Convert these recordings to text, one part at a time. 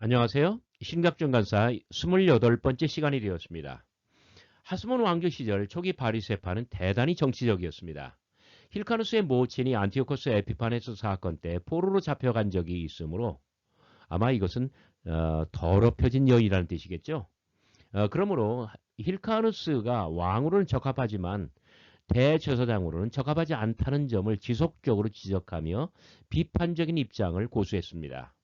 안녕하세요. 신갑준 간사 28번째 시간이 되었습니다. 하스몬 왕조 시절 초기 바리새파는 대단히 정치적이었습니다. 힐카누스의 모친이 안티오코스 에피파네스 사건 때 포로로 잡혀간 적이 있으므로 아마 이것은 더럽혀진 여인이라는 뜻이겠죠. 그러므로 힐카누스가 왕으로는 적합하지만 대제사장으로는 적합하지 않다는 점을 지속적으로 지적하며 비판적인 입장을 고수했습니다.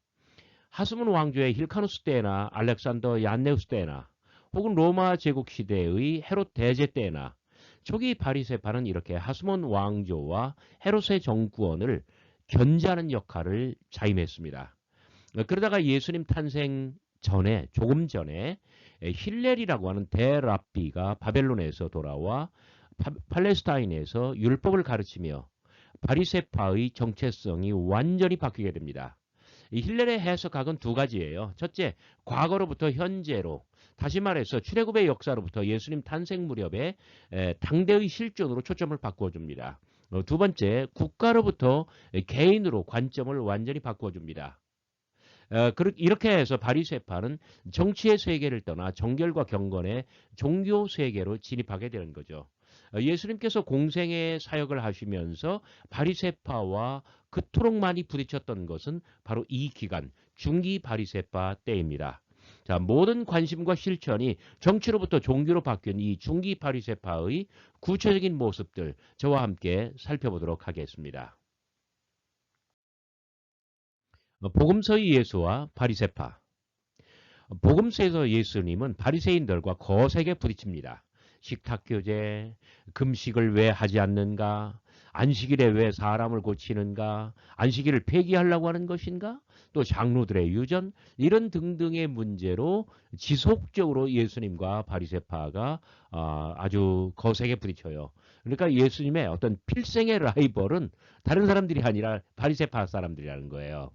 하스문 왕조의 힐카누스 때나 알렉산더 얀네우스 때나 혹은 로마 제국 시대의 헤롯 대제 때나 초기 바리새파는 이렇게 하스몬 왕조와 헤롯의 정권을 견제하는 역할을 자임했습니다. 그러다가 예수님 탄생 전에 조금 전에 힐렐이라고 하는 대랍비가 바벨론에서 돌아와 팔레스타인에서 율법을 가르치며 바리새파의 정체성이 완전히 바뀌게 됩니다. 이 힐렐의 해석학은 두 가지예요. 첫째, 과거로부터 현재로, 다시 말해서 출애굽의 역사로부터 예수님 탄생 무렵에 당대의 실존으로 초점을 바꾸어줍니다. 두 번째, 국가로부터 개인으로 관점을 완전히 바꾸어줍니다. 이렇게 해서 바리새파는 정치의 세계를 떠나 정결과 경건의 종교 세계로 진입하게 되는 거죠. 예수님께서 공생의 사역을 하시면서 바리새파와 그토록 많이 부딪혔던 것은 바로 이 기간 중기 바리새파 때입니다. 자, 모든 관심과 실천이 정치로부터 종교로 바뀐 이 중기 바리새파의 구체적인 모습들 저와 함께 살펴보도록 하겠습니다. 복음서의 예수와 바리새파. 복음서에서 예수님은 바리새인들과 거세게 부딪힙니다. 식탁 교제, 금식을 왜 하지 않는가? 안식일에 왜 사람을 고치는가? 안식일을 폐기하려고 하는 것인가? 또 장로들의 유전 이런 등등의 문제로 지속적으로 예수님과 바리새파가 아주 거세게 부딪혀요. 그러니까 예수님의 어떤 필생의 라이벌은 다른 사람들이 아니라 바리새파 사람들이라는 거예요.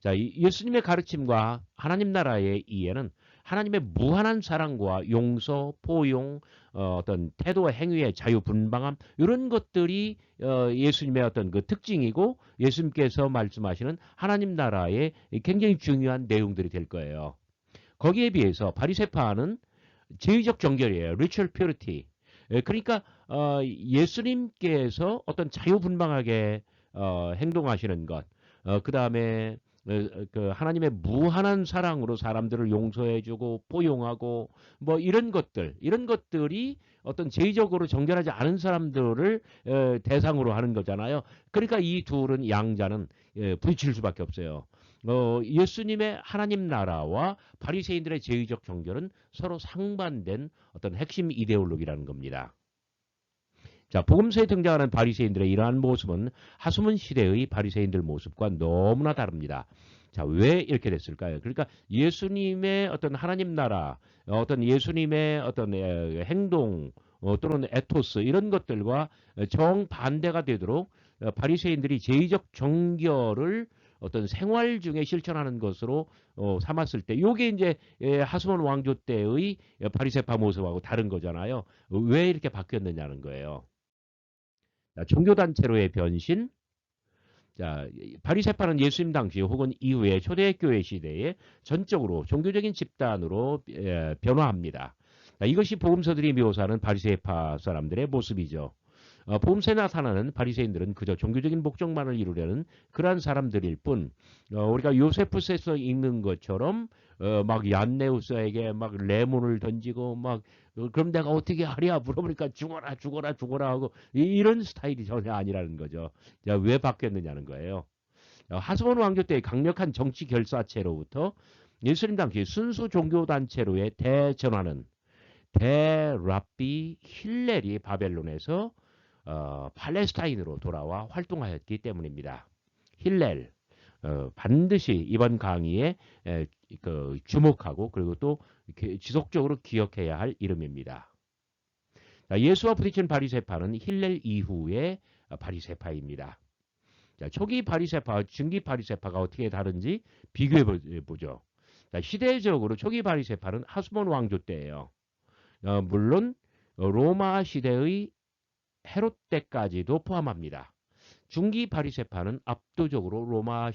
자, 예수님의 가르침과 하나님 나라의 이해는 하나님의 무한한 사랑과 용서, 포용, 어떤 태도와 행위의 자유분방함 이런 것들이 예수님의 어떤 그 특징이고 예수님께서 말씀하시는 하나님 나라의 굉장히 중요한 내용들이 될 거예요. 거기에 비해서 바리새파는 제의적 정결이에요. ritual purity. 그러니까 예수님께서 어떤 자유분방하게 행동하시는 것, 그 다음에 그 하나님의 무한한 사랑으로 사람들을 용서해주고 포용하고 뭐 이런 것들이 어떤 제의적으로 정결하지 않은 사람들을 대상으로 하는 거잖아요. 그러니까 이 둘은 양자는 부딪힐 수밖에 없어요. 예수님의 하나님 나라와 바리새인들의 제의적 정결은 서로 상반된 어떤 핵심 이데올로기라는 겁니다. 자, 복음서에 등장하는 바리새인들의 이러한 모습은 하수문 시대의 바리새인들 모습과 너무나 다릅니다. 자, 왜 이렇게 됐을까요? 그러니까 예수님의 어떤 하나님 나라, 어떤 예수님의 어떤 행동 또는 에토스 이런 것들과 정반대가 되도록 바리새인들이 제의적 정결을 어떤 생활 중에 실천하는 것으로 삼았을 때 요게 이제 하스몬 왕조 때의 바리새파 모습하고 다른 거잖아요. 왜 이렇게 바뀌었느냐는 거예요. 자, 종교단체로의 변신. 자, 바리새파는 예수님 당시 혹은 이후에 초대교회 시대에 전적으로 종교적인 집단으로 변화합니다. 자, 이것이 복음서들이 묘사하는 바리새파 사람들의 모습이죠. 복음서에 나타나는 바리새인들은 그저 종교적인 목적만을 이루려는 그러한 사람들일 뿐 우리가 요세푸스에서 읽는 것처럼 막 얀네우스에게 막 레몬을 던지고 막 그럼 내가 어떻게 하랴 물어보니까 죽어라 죽어라 죽어라 하고 이런 스타일이 전혀 아니라는 거죠. 자, 왜 바뀌었느냐는 거예요. 하스본 왕조 때의 강력한 정치 결사체로부터 예수님 당시 순수 종교단체로의 대전환은 대랍비 힐렐이 바벨론에서 팔레스타인으로 돌아와 활동하였기 때문입니다. 힐렐 반드시 이번 강의에 그 주목하고 그리고 또 지속적으로 기억해야 할 이름입니다. 자, 예수와 부딪힌 바리새파는 힐렐 이후의 바리새파입니다. 자, 초기 바리새파와 중기 바리새파가 어떻게 다른지 비교해 보죠. 자, 시대적으로 초기 바리새파는 하스몬 왕조 때예요. 물론 로마 시대의 헤롯 때까지도 포함합니다. 중기 바리새파는 압도적으로 로마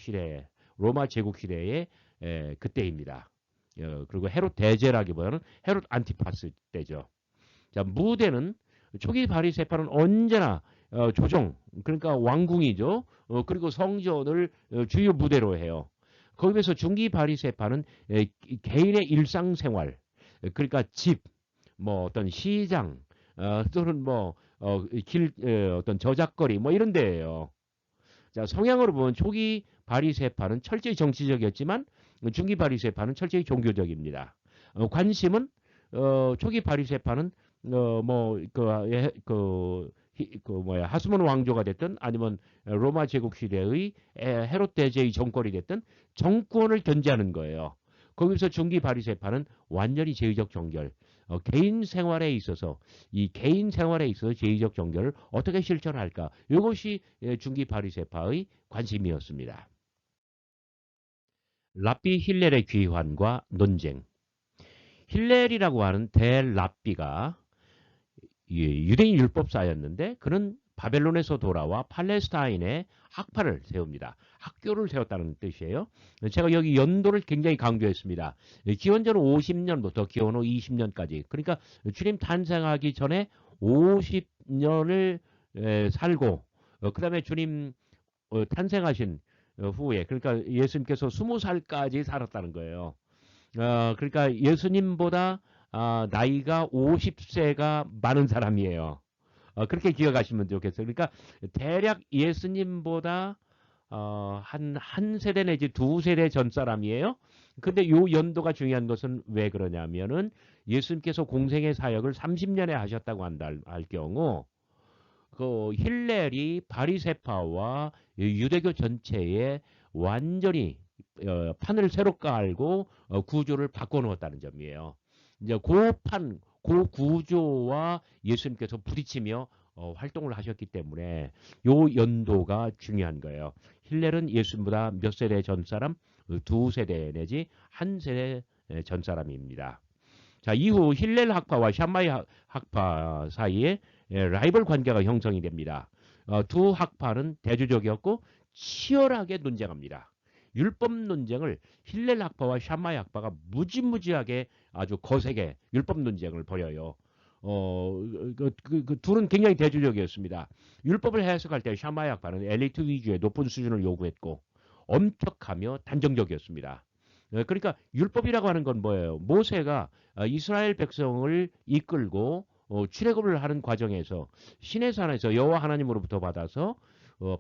제국 시대의 그때입니다. 그리고 헤롯 대제라기보다는 헤롯 안티파스 때죠. 자, 무대는 초기 바리새파는 언제나 조정, 그러니까 왕궁이죠. 그리고 성전을 주요 무대로 해요. 거기에서 중기 바리새파는 개인의 일상생활, 그러니까 집, 뭐 어떤 시장, 또는 뭐 어떤 저작거리 뭐 이런 데예요. 자, 성향으로 보면 초기 바리새파는 철저히 정치적이었지만 중기 바리새파는 철저히 종교적입니다. 관심은 초기 바리새파는 하스몬 왕조가 됐든 아니면 로마 제국 시대의 헤롯 대제의 정권이 됐든 정권을 견제하는 거예요. 거기서 중기 바리새파는 완전히 제의적 정결, 개인 생활에 있어서 이 개인 생활에 있어서 제의적 정결을 어떻게 실천할까? 이것이 중기 바리새파의 관심이었습니다. 랍비 힐렐의 귀환과 논쟁. 힐렐이라고 하는 대랍비가 유대인 율법사였는데 그는 바벨론에서 돌아와 팔레스타인에 학파를 세웁니다. 학교를 세웠다는 뜻이에요. 제가 여기 연도를 굉장히 강조했습니다. 기원전 50년부터 기원 후 20년까지. 그러니까 주님 탄생하기 전에 50년을 살고 그 다음에 주님 탄생하신 후에 그러니까 예수님께서 20살까지 살았다는 거예요. 그러니까 예수님보다 나이가 50세가 많은 사람이에요. 그렇게 기억하시면 좋겠어요. 그러니까 대략 예수님보다 한 세대 내지 두 세대 전 사람이에요. 근데 요 연도가 중요한 것은 왜 그러냐면은 예수님께서 공생의 사역을 30년에 하셨다고 한다 할 경우 그 힐렐이 바리새파와 유대교 전체에 완전히 판을 새로 깔고 구조를 바꿔놓았다는 점이에요. 이제 그 구조와 예수님께서 부딪히며 활동을 하셨기 때문에 요 연도가 중요한 거예요. 힐렐은 예수님보다 몇 세대 전 사람, 두 세대 내지 한 세대 전 사람입니다. 자, 이후 힐렐 학파와 샴마이 학파 사이에 라이벌 관계가 형성이 됩니다. 두 학파는 대조적이었고 치열하게 논쟁합니다. 율법 논쟁을 힐렐 학파와 샴마이 학파가 무지무지하게 아주 거세게 율법 논쟁을 벌여요. 그 둘은 굉장히 대조적이었습니다. 율법을 해석할 때 샴마이 학파는 엘리트 위주의 높은 수준을 요구했고 엄격하며 단정적이었습니다. 그러니까 율법이라고 하는 건 뭐예요? 모세가 이스라엘 백성을 이끌고 출애굽을 하는 과정에서 시내 산에서 여호와 하나님으로부터 받아서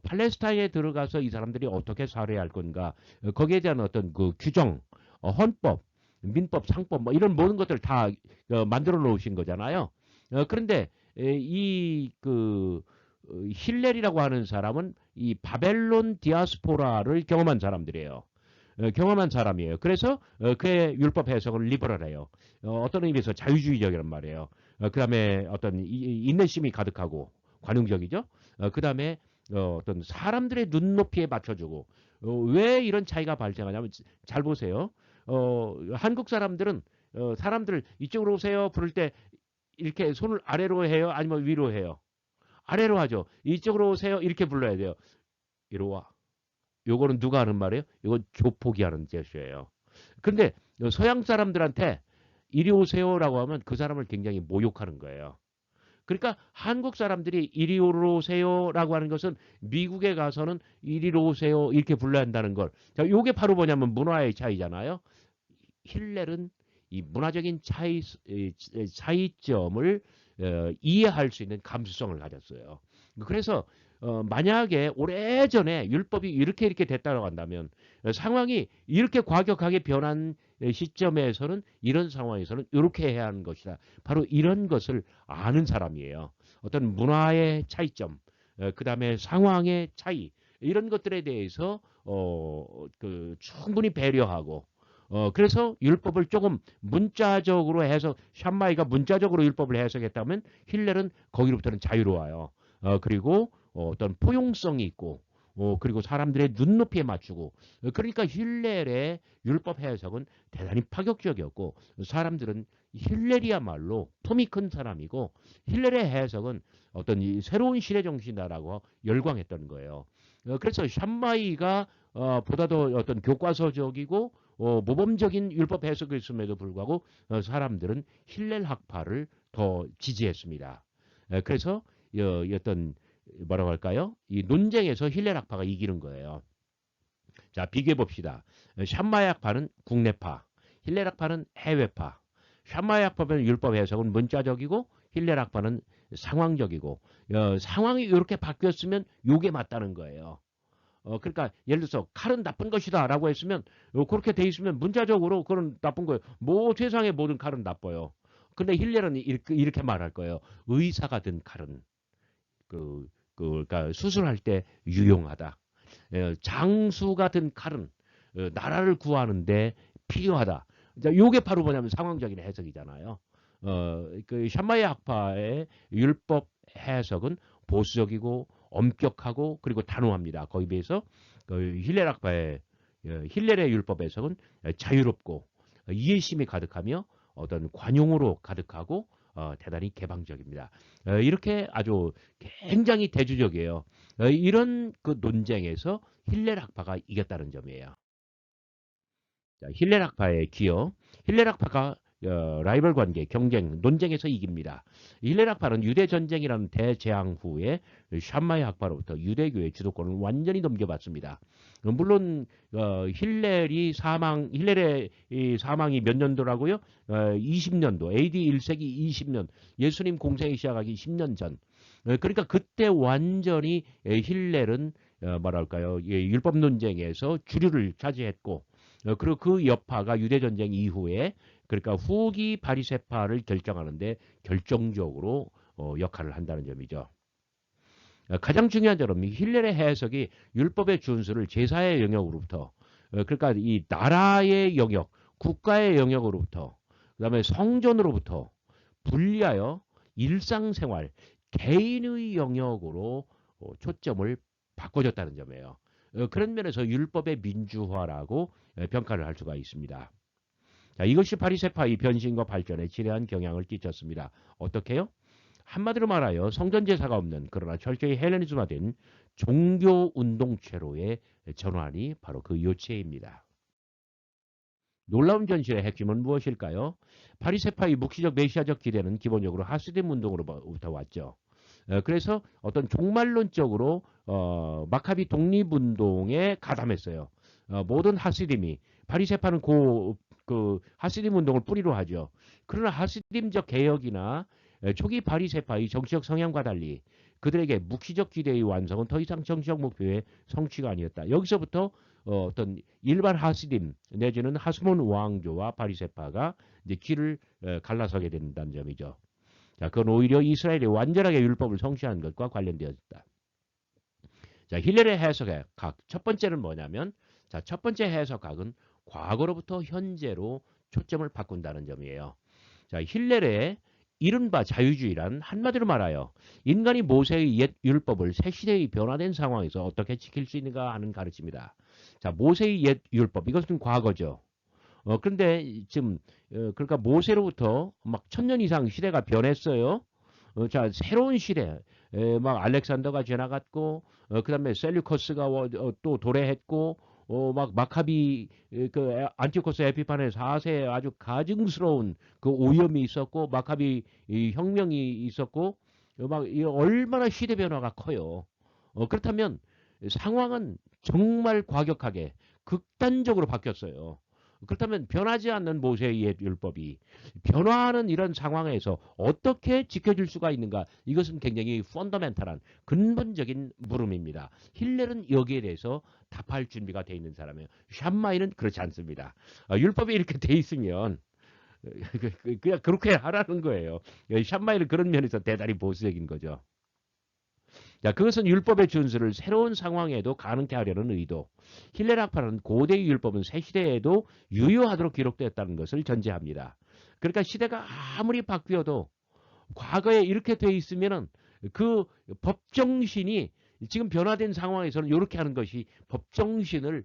팔레스타인에 들어가서 이 사람들이 어떻게 살아야 할 건가 거기에 대한 어떤 그 규정, 헌법, 민법, 상법 뭐 이런 모든 것들 다 만들어 놓으신 거잖아요. 그런데 이그 힐렐이라고 하는 사람은 이 바벨론 디아스포라를 경험한 사람들이에요. 경험한 사람이에요. 그래서 그의 율법 해석을 리버럴해요. 어떤 의미에서 자유주의적이란 말이에요. 그 다음에 어떤 인내심이 가득하고 관용적이죠. 그 다음에 어떤 사람들의 눈높이에 맞춰주고 왜 이런 차이가 발생하냐면 잘 보세요. 한국 사람들은 사람들 이쪽으로 오세요 부를 때 이렇게 손을 아래로 해요 아니면 위로 해요. 아래로 하죠. 이쪽으로 오세요 이렇게 불러야 돼요. 이리 와. 요거는 누가 하는 말이에요? 이건 조폭이 하는 제스처예요. 근데 서양 사람들한테 이리 오세요라고 하면 그 사람을 굉장히 모욕하는 거예요. 그러니까 한국 사람들이 이리 오세요라고 하는 것은 미국에 가서는 이리로 오세요 이렇게 불러야 한다는 걸. 자, 요게 바로 뭐냐면 문화의 차이잖아요. 힐렐은 이 문화적인 차이점을 이해할 수 있는 감수성을 가졌어요. 그래서 만약에 오래전에 율법이 이렇게 됐다고 한다면 상황이 이렇게 과격하게 변한 시점에서는 이런 상황에서는 이렇게 해야 하는 것이다. 바로 이런 것을 아는 사람이에요. 어떤 문화의 차이점, 그 다음에 상황의 차이 이런 것들에 대해서 충분히 배려하고 그래서 율법을 조금 문자적으로 해서 샴마이가 문자적으로 율법을 해석했다면 힐렐은 거기로부터는 자유로워요. 그리고 어떤 포용성이 있고 그리고 사람들의 눈높이에 맞추고 그러니까 힐렐의 율법 해석은 대단히 파격적이었고 사람들은 힐렐이야말로 품이 큰 사람이고 힐렐의 해석은 어떤 이 새로운 시대 정신이다라고 열광했던 거예요. 그래서 샴마이가 보다 더 어떤 교과서적이고 모범적인 율법 해석이었음에도 불구하고 사람들은 힐렐 학파를 더 지지했습니다. 그래서 어떤 뭐라고 할까요? 이 논쟁에서 힐렐 학파가 이기는 거예요. 자, 비교해 봅시다. 샴마야 학파는 국내파, 힐렐 학파는 해외파. 샴마야 학파는 율법 해석은 문자적이고 힐렐 학파는 상황적이고 상황이 이렇게 바뀌었으면 요게 맞다는 거예요. 그러니까 예를 들어서 칼은 나쁜 것이다라고 했으면 그렇게 돼 있으면 문자적으로 그런 나쁜 거예요. 뭐 세상의 모든 칼은 나빠요. 근데 힐렐은 이렇게 말할 거예요. 의사가 든 칼은 그러니까 수술할 때 유용하다. 장수가 든 칼은 나라를 구하는데 필요하다. 요게 바로 뭐냐면 상황적인 해석이잖아요. 그 샴마야 학파의 율법 해석은 보수적이고 엄격하고 그리고 단호합니다. 거기에 비해서 그 힐렐 학파의 힐렐의 율법 해석은 자유롭고 이해심이 가득하며 어떤 관용으로 가득하고 대단히 개방적입니다. 이렇게 아주 굉장히 대조적이에요. 이런 그 논쟁에서 힐렐 학파가 이겼다는 점이에요. 자, 힐렐 학파의 기여. 힐렐 학파가 라이벌 관계, 경쟁, 논쟁에서 이깁니다. 힐렐 학파는 유대 전쟁이라는 대재앙 후에 샴마야 학파로부터 유대교의 주도권을 완전히 넘겨받습니다. 물론 힐렐의 이 사망이 몇 년도라고요? 20년도, AD 1세기 20년, 예수님 공생이 시작하기 10년 전. 그러니까 그때 완전히 힐렐은 뭐랄까요? 율법 논쟁에서 주류를 차지했고 그리고 그 여파가 유대전쟁 이후에 그러니까 후기 바리새파를 결정하는데 결정적으로 역할을 한다는 점이죠. 가장 중요한 점은 힐렐의 해석이 율법의 준수를 제사의 영역으로부터 그러니까 이 나라의 영역, 국가의 영역으로부터 그다음에 성전으로부터 분리하여 일상생활, 개인의 영역으로 초점을 바꿔줬다는 점이에요. 그런 면에서 율법의 민주화라고 평가를 할 수가 있습니다. 자, 이것이 바리새파의 변신과 발전에 지대한 영향을 끼쳤습니다. 어떻게요? 한마디로 말하여 성전제사가 없는 그러나 철저히 헬레니즘화된 종교운동체로의 전환이 바로 그 요체입니다. 놀라운 전실의 핵심은 무엇일까요? 바리새파의 묵시적 메시아적 기대는 기본적으로 하시dim 운동으로부터 왔죠. 그래서 어떤 종말론적으로 마카비 독립운동에 가담했어요. 모든 하시딤이 바리새파는 그 하시딤 운동을 뿌리로 하죠. 그러나 하시딤적 개혁이나 초기 바리새파의 정치적 성향과 달리 그들에게 묵시적 기대의 완성은 더 이상 정치적 목표의 성취가 아니었다. 여기서부터 어떤 일반 하시딤 내지는 하스몬 왕조와 바리새파가 이제 길을 갈라서게 된다는 점이죠. 자, 그건 오히려 이스라엘이 완전하게 율법을 성취한 것과 관련되었다. 자, 힐렐의 해석학 첫 번째는 뭐냐면 자, 첫 번째 해석학은 과거로부터 현재로 초점을 바꾼다는 점이에요. 자, 힐렐의 이른바 자유주의란 한마디로 말하여 인간이 모세의 옛 율법을 새 시대의 변화된 상황에서 어떻게 지킬 수 있는가 하는 가르침이다. 자, 모세의 옛 율법 이것은 과거죠. 그런데 지금 그러니까 모세로부터 막 1000년 이상 시대가 변했어요. 자, 새로운 시대. 막 알렉산더가 지나갔고 그다음에 셀류커스가 또 도래했고 막 마카비 그 안티오코스 에피파네 4세에 아주 가증스러운 그 오염이 있었고 마카비 혁명이 있었고 막 얼마나 시대 변화가 커요. 그렇다면 상황은 정말 과격하게 극단적으로 바뀌었어요. 그렇다면 변하지 않는 모세의 옛 율법이 변화하는 이런 상황에서 어떻게 지켜질 수가 있는가? 이것은 굉장히 펀더멘탈한 근본적인 물음입니다. 힐렐은 여기에 대해서 답할 준비가 돼 있는 사람이에요. 샴마이는 그렇지 않습니다. 율법이 이렇게 돼 있으면 그냥 그렇게 하라는 거예요. 샴마이는 그런 면에서 대단히 보수적인 거죠. 자, 그것은 율법의 준수를 새로운 상황에도 가능케 하려는 의도. 힐렐 학파는 고대의 율법은 새 시대에도 유효하도록 기록되었다는 것을 전제합니다. 그러니까 시대가 아무리 바뀌어도 과거에 이렇게 돼 있으면은 그 법정신이 지금 변화된 상황에서는 이렇게 하는 것이 법정신을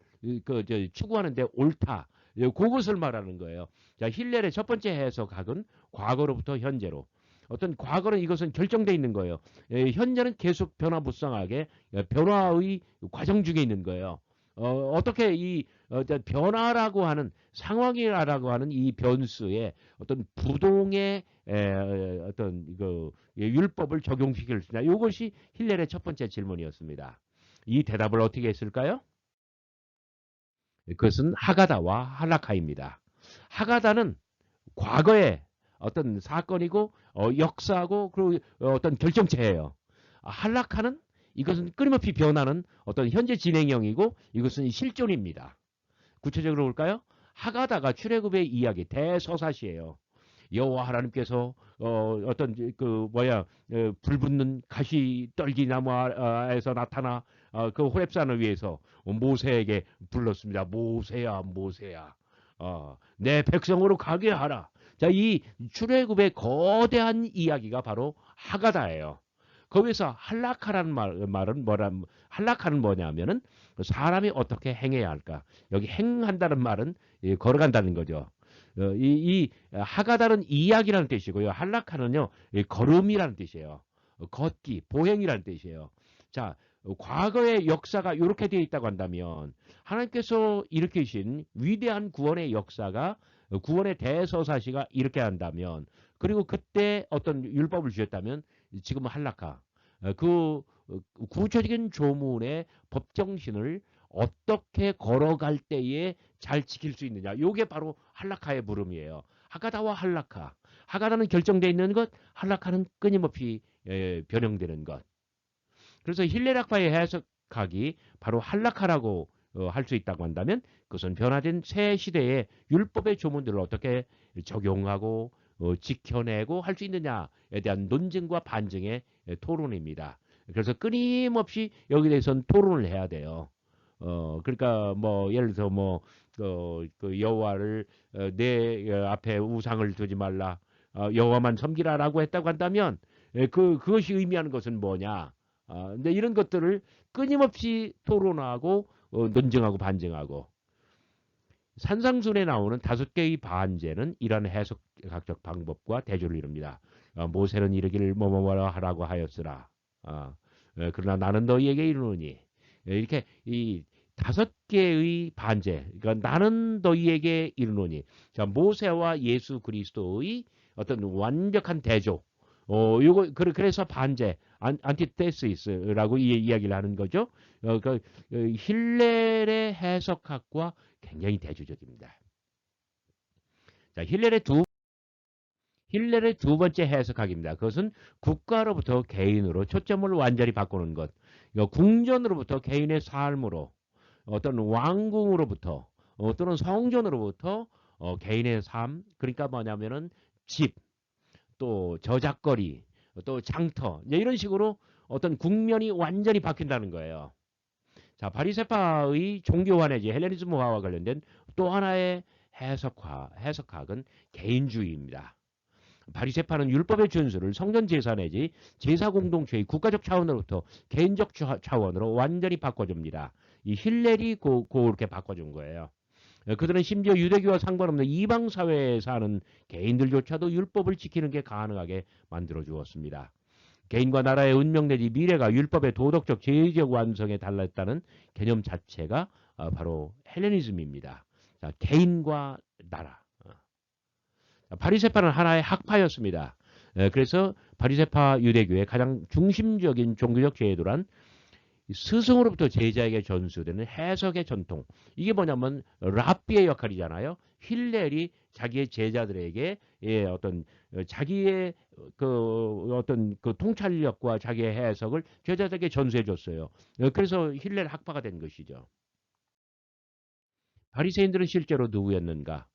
추구하는데 옳다. 그것을 말하는 거예요. 자, 힐렐의 첫 번째 해석학은 과거로부터 현재로. 어떤 과거는 이것은 결정되어 있는 거예요. 현재는 계속 변화무쌍하게 변화의 과정 중에 있는 거예요. 어떻게 이 변화라고 하는 상황이라고 하는 이 변수에 어떤 부동의 어떤 율법을 적용시킬 수 있냐. 이것이 힐렐의 첫 번째 질문이었습니다. 이 대답을 어떻게 했을까요? 그것은 하가다와 할라카입니다. 하가다는 과거의 어떤 사건이고 역사고 그리고 어떤 결정체예요. 할라카는 이것은 끊임없이 변하는 어떤 현재 진행형이고 이것은 실존입니다. 구체적으로 볼까요? 하가다가 출애굽의 이야기 대서사시예요. 여호와 하나님께서 어떤 불붙는 가시 떨기 나무에서 나타나 그 호렙산을 위해서 모세에게 불렀습니다. 모세야, 모세야, 내 백성으로 가게 하라. 자, 이 출애굽의 거대한 이야기가 바로 하가다예요. 거기서 할라카라는 말은 할라카는 뭐냐면은 사람이 어떻게 행해야 할까? 여기 행한다는 말은 걸어간다는 거죠. 이 하가다는 이야기라는 뜻이고요. 할라카는요, 걸음이라는 뜻이에요. 걷기, 보행이라는 뜻이에요. 자, 과거의 역사가 이렇게 되어 있다고 한다면 하나님께서 일으키신 위대한 구원의 역사가 구원의 대서사시가 이렇게 한다면 그리고 그때 어떤 율법을 주셨다면 지금은 할라카 그 구체적인 조문의 법정신을 어떻게 걸어갈 때에 잘 지킬 수 있느냐. 이게 바로 할라카의 물음이에요. 하가다와 할라카. 하가다는 결정되어 있는 것, 할라카는 끊임없이 변형되는 것. 그래서 힐레락파의 해석학이 바로 할라카라고 할 수 있다고 한다면 그것은 변화된 새 시대의 율법의 조문들을 어떻게 적용하고 지켜내고 할 수 있느냐에 대한 논증과 반증의 토론입니다. 그래서 끊임없이 여기에 대해서는 토론을 해야 돼요. 그러니까 뭐 예를 들어서 뭐 그 여호와를 내 앞에 우상을 두지 말라, 여호와만 섬기라라고 했다고 한다면 그것이 의미하는 것은 뭐냐? 근데 이런 것들을 끊임없이 토론하고 논증하고 반증하고 산상순에 나오는 5개의 반제는 이러한 해석학적 방법과 대조를 이룹니다. 모세는 이르기를 뭐뭐뭐라 하라고 하였으라. 그러나 나는 너희에게 이르노니 이렇게 이 5개의 반제, 그러니까 나는 너희에게 이르노니. 자, 모세와 예수 그리스도의 어떤 완벽한 대조. 요거 그래서 반제, 안티테시스라고 이야기를 하는 거죠. 그 힐렐의 해석학과 굉장히 대조적입니다. 자, 힐렐의 두 번째 해석학입니다. 그것은 국가로부터 개인으로 초점을 완전히 바꾸는 것. 궁전으로부터 개인의 삶으로, 어떤 왕궁으로부터 또는 성전으로부터 개인의 삶, 그러니까 뭐냐면은 집, 또 저작거리, 또 장터, 이런 식으로 어떤 국면이 완전히 바뀐다는 거예요. 자, 바리새파의 종교화내지 헬레니즘화와 관련된 또 하나의 해석학은 개인주의입니다. 바리새파는 율법의 준수를 성전 제사 내지 제사 공동체의 국가적 차원으로부터 개인적 차원으로 완전히 바꿔줍니다. 이 힐렐이 그렇게 바꿔준 거예요. 그들은 심지어 유대교와 상관없는 이방 사회에 사는 개인들조차도 율법을 지키는 게 가능하게 만들어 주었습니다. 개인과 나라의 운명 내지 미래가 율법의 도덕적 제의적 완성에 달렸다는 개념 자체가 바로 헬레니즘입니다. 자, 개인과 나라. 바리새파는 하나의 학파였습니다. 그래서 바리새파 유대교의 가장 중심적인 종교적 제도란 스승으로부터 제자에게 전수되는 해석의 전통. 이게 뭐냐면 랍비의 역할이잖아요. 힐렐이 자기의 제자들에게 어떤 자기의 어떤 통찰력과 자기의 해석을 제자들에게 전수해 줬어요. 그래서 힐렐 학파가 된 것이죠. 바리새인들은 실제로 누구였는가?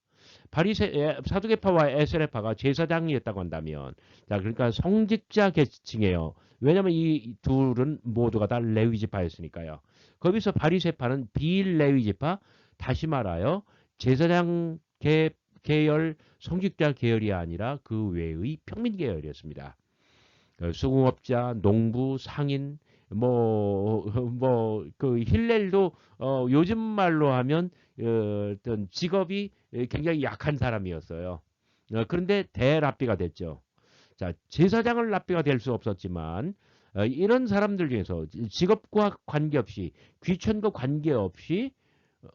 사두개파와 에세레파가 제사장이었다고 한다면, 자, 그러니까 성직자 계층이에요. 왜냐하면 이 둘은 모두가 다 레위지파였으니까요. 거기서 바리새파는 비레위지파, 다시 말하여 제사장 계열, 성직자 계열이 아니라 그 외의 평민 계열이었습니다. 수공업자, 농부, 상인, 그 힐렐도 요즘 말로 하면 어떤 직업이 굉장히 약한 사람이었어요. 그런데 대랍비가 됐죠. 자, 제사장을 랍비가 될 수 없었지만 이런 사람들 중에서 직업과 관계없이 귀천과 관계없이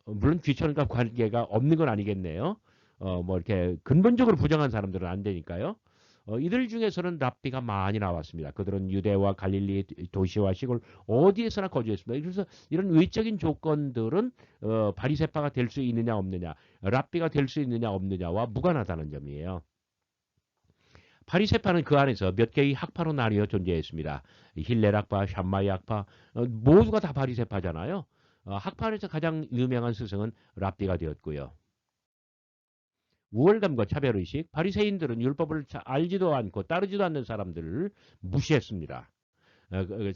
물론 귀천과 관계가 없는 건 아니겠네요. 뭐 이렇게 근본적으로 부정한 사람들은 안 되니까요. 이들 중에서는 랍비가 많이 나왔습니다. 그들은 유대와 갈릴리 도시와 시골 어디에서나 거주했습니다. 그래서 이런 외적인 조건들은 바리새파가 될 수 있느냐 없느냐, 랍비가 될 수 있느냐 없느냐와 무관하다는 점이에요. 바리새파는 그 안에서 몇 개의 학파로 나뉘어 존재했습니다. 힐렐 학파, 샴마이 학파 모두가 다 바리새파잖아요. 학파 안에서 가장 유명한 스승은 랍비가 되었고요. 우월감과 차별의식, 바리새인들은 율법을 알지도 않고 따르지도 않는 사람들을 무시했습니다.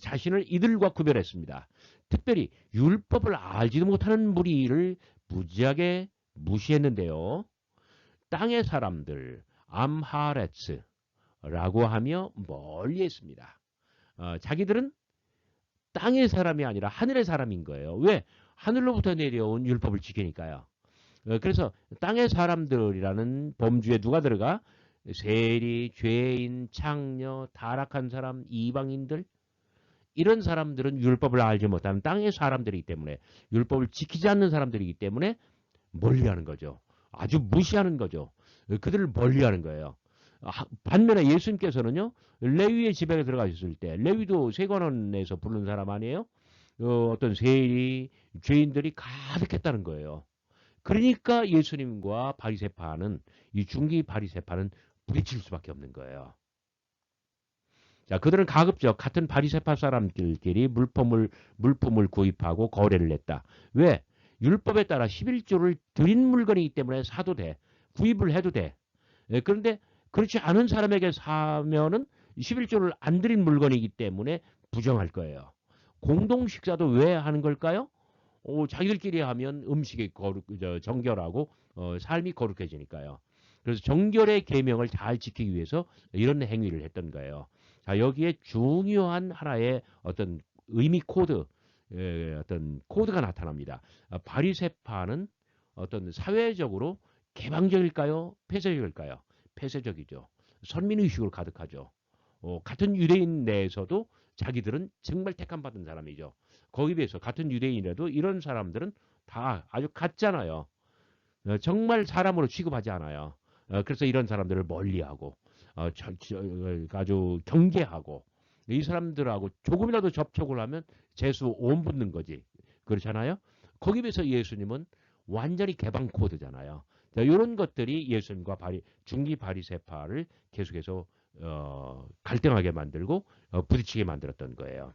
자신을 이들과 구별했습니다. 특별히 율법을 알지도 못하는 무리를 무지하게 무시했는데요. 땅의 사람들, 암하레츠라고 하며 멀리 했습니다. 자기들은 땅의 사람이 아니라 하늘의 사람인 거예요. 왜? 하늘로부터 내려온 율법을 지키니까요. 그래서 땅의 사람들이라는 범주에 누가 들어가? 세리, 죄인, 창녀, 타락한 사람, 이방인들 이런 사람들은 율법을 알지 못하는 땅의 사람들이기 때문에 율법을 지키지 않는 사람들이기 때문에 멀리하는 거죠. 아주 무시하는 거죠. 그들을 멀리하는 거예요. 반면에 예수님께서는요. 레위의 지방에 들어가셨을 때 레위도 세관원에서 부르는 사람 아니에요? 어떤 세리, 죄인들이 가득했다는 거예요. 그러니까 예수님과 바리새파는 이 중기 바리새파는 부딪힐 수밖에 없는 거예요. 자, 그들은 가급적 같은 바리새파 사람들끼리 물품을 구입하고 거래를 했다. 왜? 율법에 따라 11조를 드린 물건이기 때문에 사도 돼. 구입을 해도 돼. 그런데 그렇지 않은 사람에게 사면은 11조를 안 드린 물건이기 때문에 부정할 거예요. 공동 식사도 왜 하는 걸까요? 자기들끼리 하면 음식이 정결하고 삶이 거룩해지니까요. 그래서 정결의 계명을 잘 지키기 위해서 이런 행위를 했던 거예요. 자, 여기에 중요한 하나의 어떤 의미 코드, 어떤 코드가 나타납니다. 바리새파는 어떤 사회적으로 개방적일까요? 폐쇄적일까요? 폐쇄적이죠. 선민의식으로 가득하죠. 같은 유대인 내에서도 자기들은 정말 택함받은 사람이죠. 거기에 비해서 같은 유대인이라도 이런 사람들은 다 아주 같잖아요. 정말 사람으로 취급하지 않아요. 그래서 이런 사람들을 멀리하고 아주 경계하고 이 사람들하고 조금이라도 접촉을 하면 재수 온 붙는 거지. 그렇잖아요. 거기에 비해서 예수님은 완전히 개방 코드잖아요. 이런 것들이 예수님과 중기 바리새파를 계속해서 갈등하게 만들고 부딪히게 만들었던 거예요.